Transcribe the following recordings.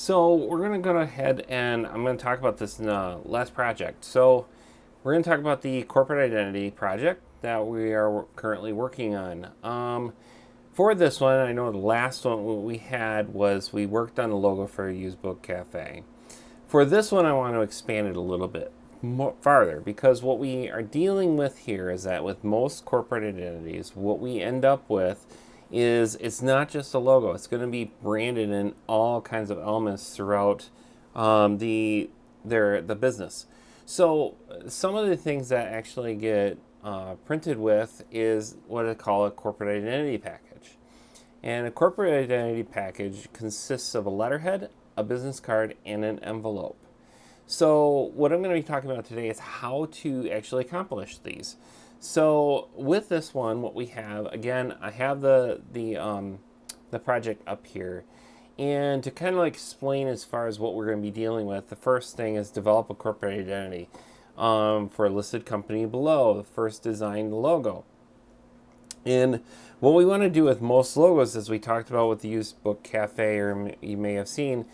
So we're going to go ahead and I'm going to talk about this in the last project. So we're going to talk about the corporate identity project that we are currently working on. For this one, I know the last one we had was we worked on the logo for a used book cafe. For this one, I want to expand it a little bit more, farther, because what we are dealing with here is that with most corporate identities, what we end up with is it's not just a logo. It's going to be branded in all kinds of elements throughout the business. So some of the things that actually get printed with is what I call a corporate identity package. And a corporate identity package consists of a letterhead, a business card, and an envelope. So what I'm going to be talking about today is how to actually accomplish these. So with this one, what we have, again, I have the project up here. And to kind of like explain as far as what we're going to be dealing with, the first thing is develop a corporate identity for a listed company below. First design the logo. And what we want to do with most logos, as we talked about with the used book cafe, or you may have seen,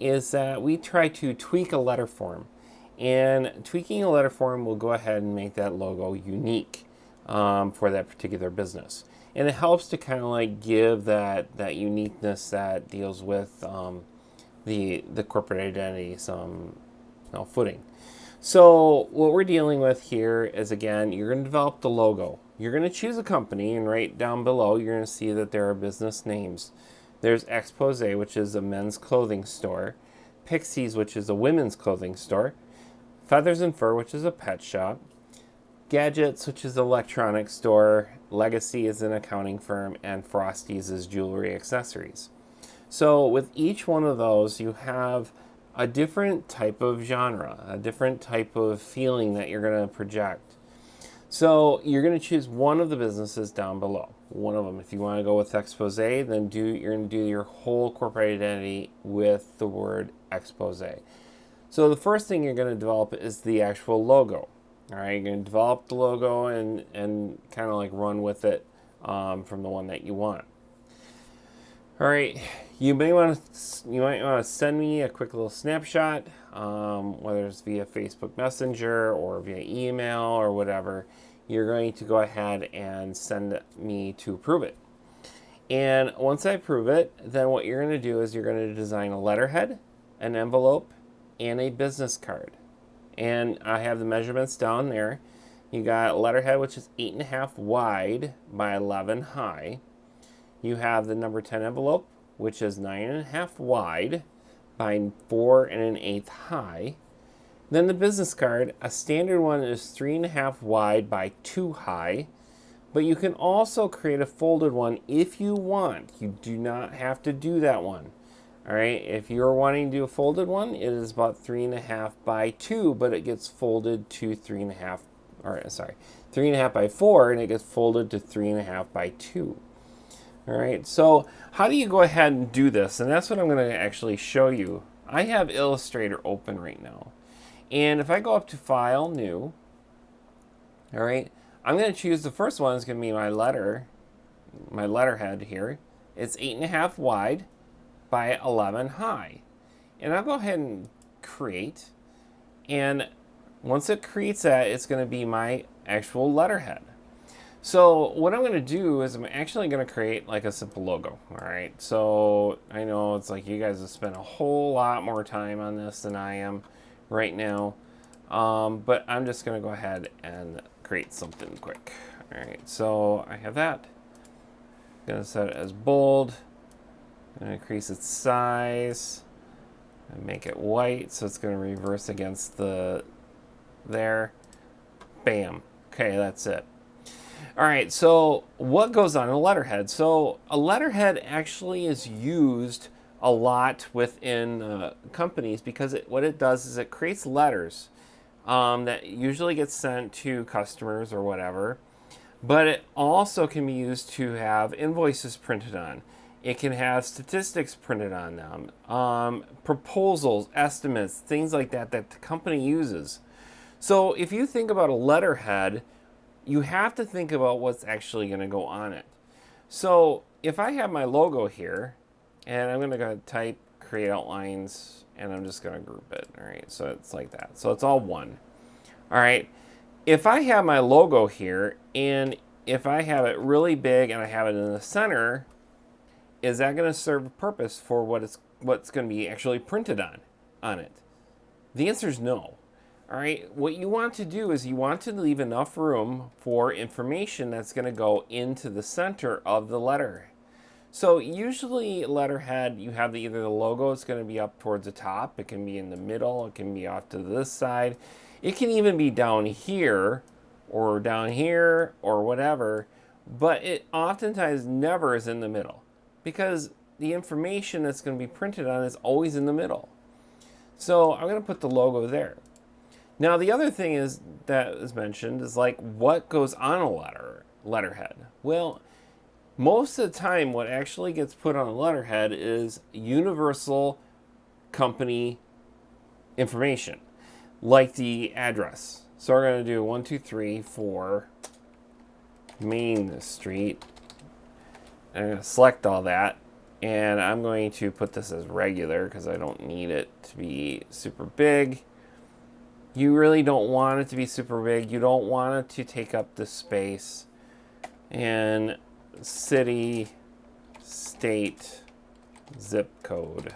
is that we try to tweak a letter form. And tweaking a letter form will go ahead and make that logo unique for that particular business. And it helps to kind of like give that uniqueness that deals with the corporate identity some footing. So what we're dealing with here is, again, you're going to develop the logo. You're going to choose a company, and right down below, you're going to see that there are business names. There's Expose, which is a men's clothing store. Pixies, which is a women's clothing store. Feathers and Fur, which is a pet shop. Gadgets, which is an electronics store. Legacy is an accounting firm. And Frosties is jewelry accessories. So with each one of those, you have a different type of genre, a different type of feeling that you're going to project. So you're going to choose one of the businesses down below. One of them. If you want to go with Expose, then you're going to do your whole corporate identity with the word Expose. So the first thing you're going to develop is the actual logo. All right, you're going to develop the logo and kind of like run with it from the one that you want. All right, you might want to send me a quick little snapshot, whether it's via Facebook Messenger or via email or whatever. You're going to go ahead and send me to approve it. And once I approve it, then what you're going to do is you're going to design a letterhead, an envelope, and a business card. And I have the measurements down there. You got a letterhead, which is 8.5 wide by 11 high. You have the number 10 envelope, which is 9.5 wide by 4 1/8 high. Then the business card, a standard one is 3.5 wide by 2 high. But you can also create a folded one if you want. You do not have to do that one. All right, if you're wanting to do a folded one, it is about 3.5 by 2, but it gets folded to 3.5 by 4, and it gets folded to 3.5 by 2. All right, so how do you go ahead and do this? And that's what I'm going to actually show you. I have Illustrator open right now. And if I go up to File, New, all right, I'm going to choose the first one. It's going to be my letterhead here. It's 8.5 wide by 11 high. And I'll go ahead and create. And once it creates that, it's going to be my actual letterhead. So what I'm going to do is I'm actually going to create like a simple logo. All right. So I know it's like you guys have spent a whole lot more time on this than I am right now. But I'm just going to go ahead and create something quick. All right. So I have that. I'm going to set it as bold. I'm going to increase its size and make it white. So it's going to reverse against there. Bam. Okay. That's it. All right, so what goes on a letterhead? So a letterhead actually is used a lot within companies because what it does is it creates letters that usually get sent to customers or whatever, but it also can be used to have invoices printed on. It can have statistics printed on them, proposals, estimates, things like that the company uses. So if you think about a letterhead, you have to think about what's actually going to go on it. So if I have my logo here, and I'm going to go type create outlines, and I'm just going to group it. All right, so it's like that. So it's all one. All right, if I have my logo here, and if I have it really big and I have it in the center, is that going to serve a purpose for what's going to be actually printed on it? The answer is no. All right, what you want to do is you want to leave enough room for information that's going to go into the center of the letter. So usually letterhead, you have either the logo is going to be up towards the top, it can be in the middle, it can be off to this side, it can even be down here or down here or whatever, but it oftentimes never is in the middle because the information that's going to be printed on is always in the middle. So I'm going to put the logo there. Now the other thing is that is mentioned is like what goes on a letterhead. Well, most of the time what actually gets put on a letterhead is universal company information, like the address. So we're going to do 123 Main Street. I'm going to select all that, and I'm going to put this as regular because I don't need it to be super big. You really don't want it to be super big. You don't want it to take up the space. And city, state, zip code.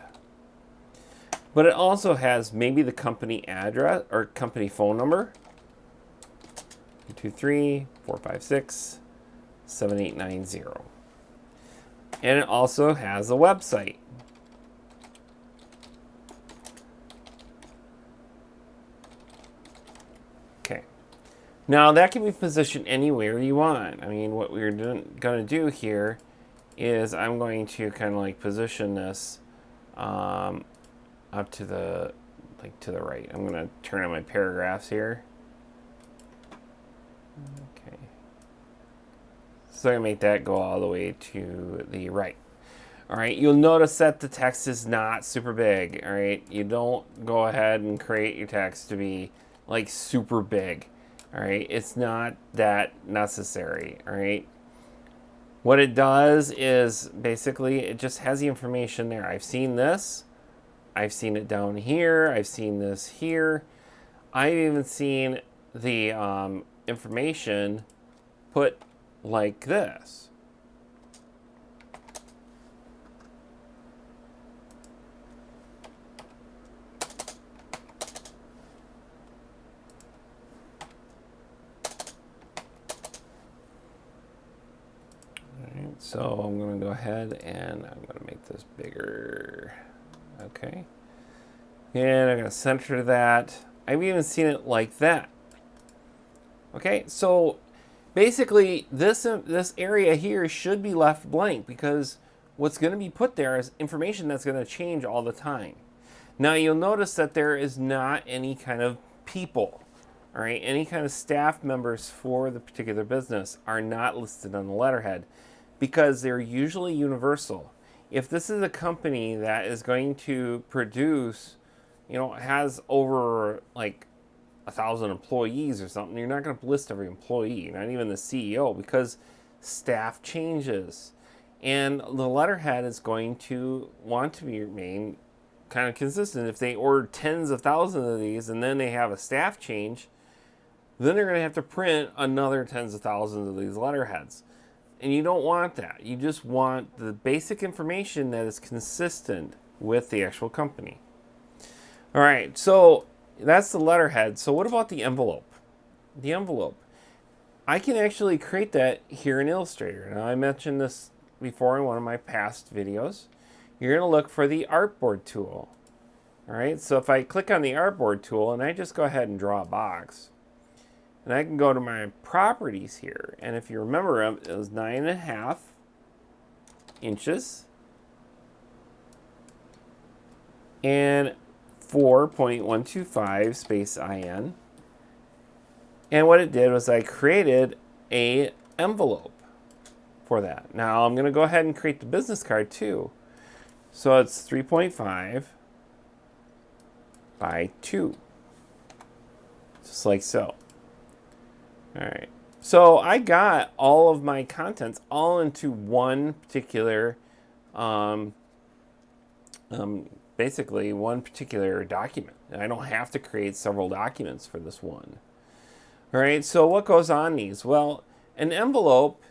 But it also has maybe the company address or company phone number. 223-456-7890. And it also has a website. Now that can be positioned anywhere you want. I mean, what we're going to do here is I'm going to kind of like position this up to the right. I'm going to turn on my paragraphs here. Okay. So I'm going to make that go all the way to the right. All right, you'll notice that the text is not super big. All right, you don't go ahead and create your text to be like super big. All right, it's not that necessary. All right, what it does is basically it just has the information there. I've seen this, I've seen it down here, I've seen this here, I've even seen the information put like this. So I'm going to go ahead and I'm going to make this bigger. Okay. And I'm going to center that. I've even seen it like that. Okay, so basically this area here should be left blank because what's going to be put there is information that's going to change all the time. Now you'll notice that there is not any kind of people. All right, any kind of staff members for the particular business are not listed on the letterhead, because they're usually universal. If this is a company that is going to produce, has over like 1,000 employees or something, you're not going to list every employee, not even the CEO, because staff changes. And the letterhead is going to want to remain kind of consistent. If they order tens of thousands of these and then they have a staff change, then they're going to have to print another tens of thousands of these letterheads. And you don't want that. You just want the basic information that is consistent with the actual company. All right, so that's the letterhead. So what about the envelope? The envelope. I can actually create that here in Illustrator. Now, I mentioned this before in one of my past videos. You're going to look for the artboard tool. All right, so if I click on the artboard tool and I just go ahead and draw a box, and I can go to my properties here. And if you remember, it was 9.5 inches and 4.125 space IN. And what it did was I created a envelope for that. Now I'm going to go ahead and create the business card too. So it's 3.5 by 2, just like so. All right, so I got all of my contents all into one particular basically one particular document. I don't have to create several documents for this one. All right, so what goes on these? Well, an envelope,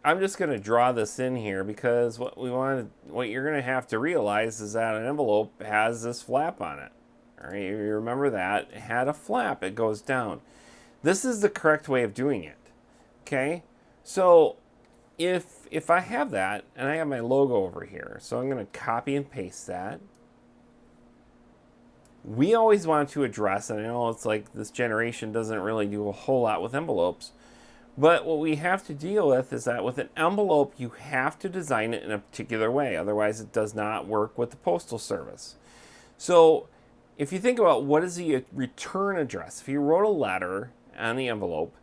I'm just going to draw this in here because what you're going to have to realize is that an envelope has this flap on it. All right, you remember that. It had a flap, it goes down. This is the correct way of doing it. Okay, so if I have that, and I have my logo over here, so I'm going to copy and paste that. We always want to address, and I know it's like this generation doesn't really do a whole lot with envelopes, but what we have to deal with is that with an envelope, you have to design it in a particular way. Otherwise, it does not work with the Postal Service. So if you think about what is the return address, if you wrote a letter on the envelope,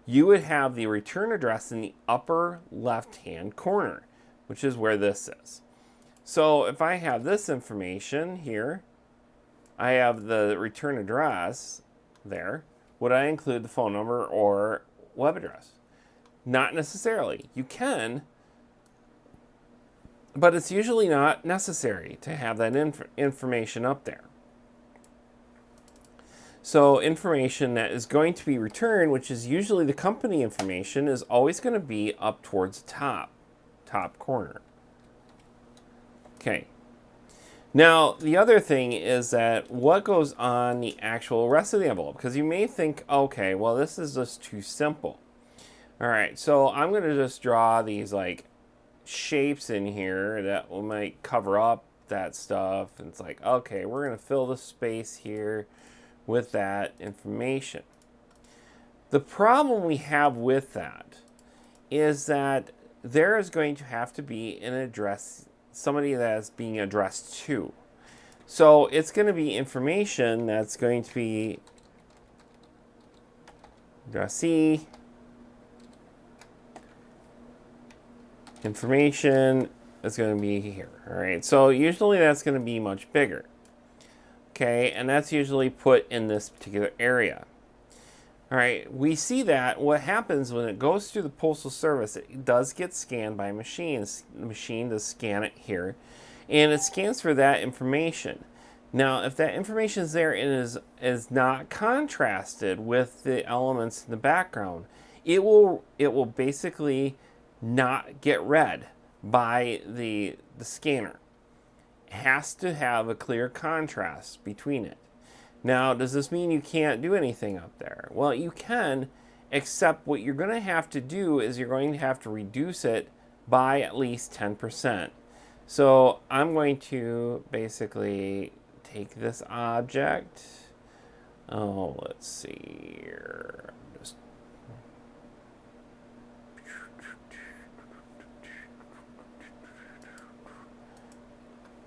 you would have the return address in the upper left-hand corner, which is where this is. So if I have this information here, I have the return address there. Would I include the phone number or web address? Not necessarily. You can, but it's usually not necessary to have that information up there. So information that is going to be returned, which is usually the company information, is always going to be up towards the top corner. Okay. Now, the other thing is that what goes on the actual rest of the envelope? Because you may think, okay, well, this is just too simple. All right, so I'm going to just draw these like shapes in here that might cover up that stuff. And it's like, okay, we're going to fill the space here with that information. The problem we have with that is that there is going to have to be an address, somebody that is being addressed to. So it's going to be information that's going to be addressee, information is going to be here. All right, so usually that's going to be much bigger. Okay, and that's usually put in this particular area. All right, we see that what happens when it goes through the Postal Service, it does get scanned by machines. The machine does scan it here, and it scans for that information. Now, if that information is there and is not contrasted with the elements in the background, it will basically not get read by the scanner. Has to have a clear contrast between it. Now, does this mean you can't do anything up there? Well, you can, except what you're going to have to do is you're going to have to reduce it by at least 10%. So I'm going to basically take this object. Oh, let's see here.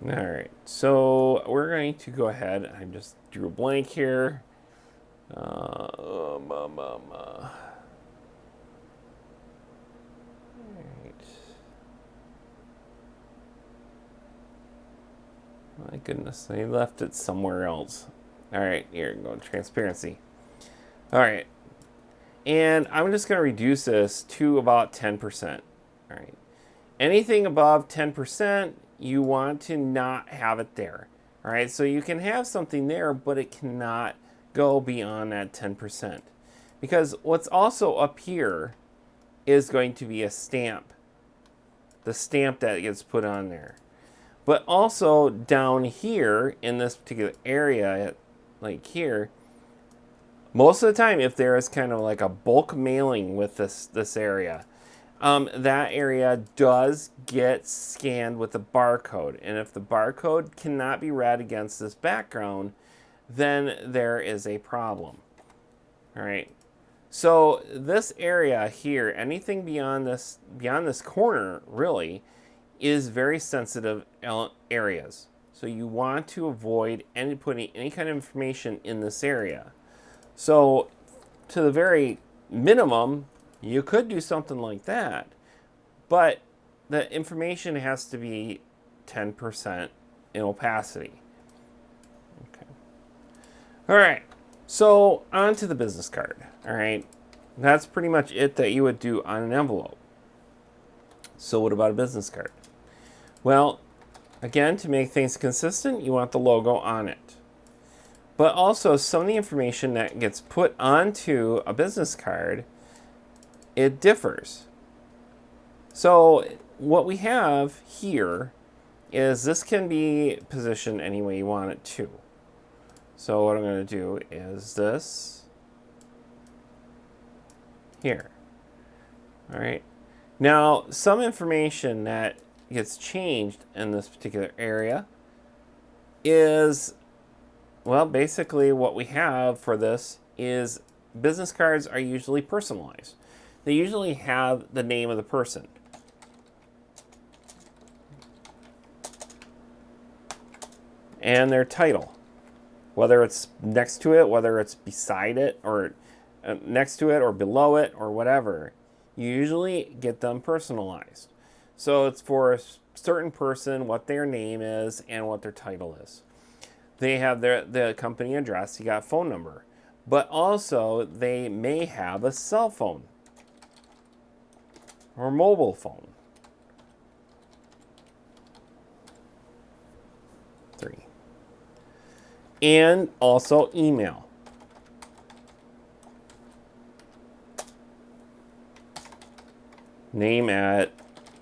All right, so we're going to go ahead. I just drew a blank here. Right. My goodness, they left it somewhere else. All right, here, go to transparency. All right, and I'm just going to reduce this to about 10%. All right, anything above 10%, you want to not have it there. All right, so you can have something there, but it cannot go beyond that 10%. Because what's also up here is going to be a stamp. The stamp that gets put on there. But also down here in this particular area, like here, most of the time if there is kind of like a bulk mailing with this area, that area does get scanned with a barcode. And if the barcode cannot be read against this background, then there is a problem. All right. So this area here, anything beyond this corner really is very sensitive areas. So you want to avoid putting any kind of information in this area. So to the very minimum, you could do something like that, but the information has to be 10% in opacity. Okay. All right, so on to the business card. All right, that's pretty much it that you would do on an envelope. So what about a business card? Well, Again, to make things consistent, you want the logo on it. But also, some of the information that gets put onto a business card, it differs. So what we have here is this can be positioned any way you want it to. So what I'm going to do is this here. All right. Now, some information that gets changed in this particular area is, well, basically what we have for this is business cards are usually personalized. They usually have the name of the person. And their title. Whether it's next to it, whether it's beside it, or next to it, or below it, or whatever. You usually get them personalized. So it's for a certain person, what their name is, and what their title is. They have the company address, you got phone number. But also, they may have a cell phone. Or mobile phone. 3. And also email. Name at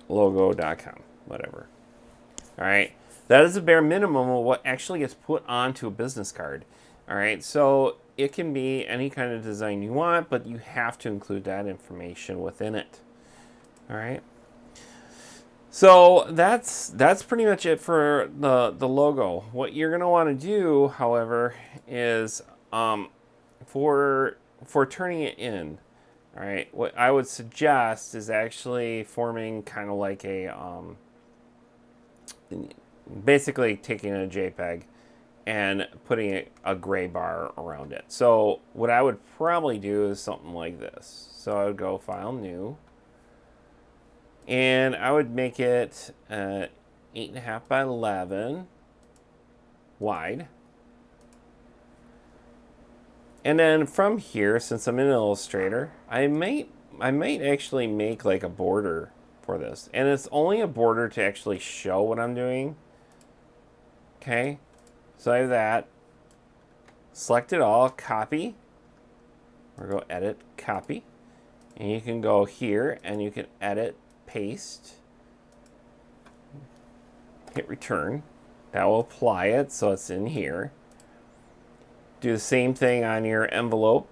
logo.com, whatever. All right. That is the bare minimum of what actually gets put onto a business card. All right. So it can be any kind of design you want, but you have to include that information within it. All right. So that's pretty much it for the logo. What you're going to want to do, however, is for turning it in, all right, what I would suggest is actually forming kind of like a basically taking a JPEG and putting a gray bar around it. So what I would probably do is something like this. So I would go File, New, and I would make it 8.5 by 11 wide. And then from here, since I'm in Illustrator, I might actually make like a border for this. And it's only a border to actually show what I'm doing. Okay, so I have that. Select it all, copy, or go edit, copy. And you can go here and you can edit, paste, hit return. That will apply it so it's in here. Do the same thing on your envelope.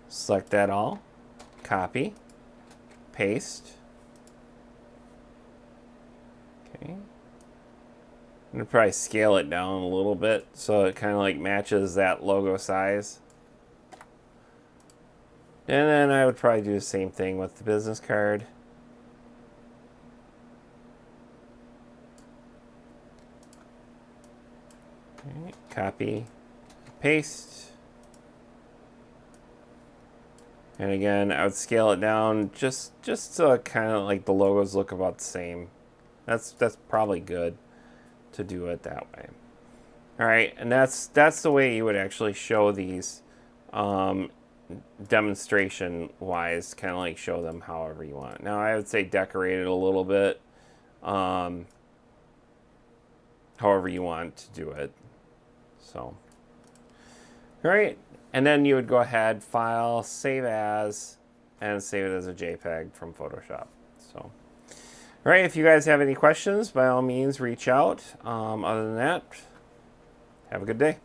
Select that all, copy, paste. Okay. I'm gonna probably scale it down a little bit so it kind of like matches that logo size. And then I would probably do the same thing with the business card. Okay. Copy, paste. And again, I would scale it down just so it kind of like the logos look about the same. That's probably good to do it that way. All right, and that's the way you would actually show these demonstration wise, kind of like show them however you want. Now I would say decorate it a little bit, however you want to do it. So, all right, and then you would go ahead, File, Save As, and save it as a JPEG from Photoshop. So, all right, if you guys have any questions, by all means, reach out. Other than that, have a good day.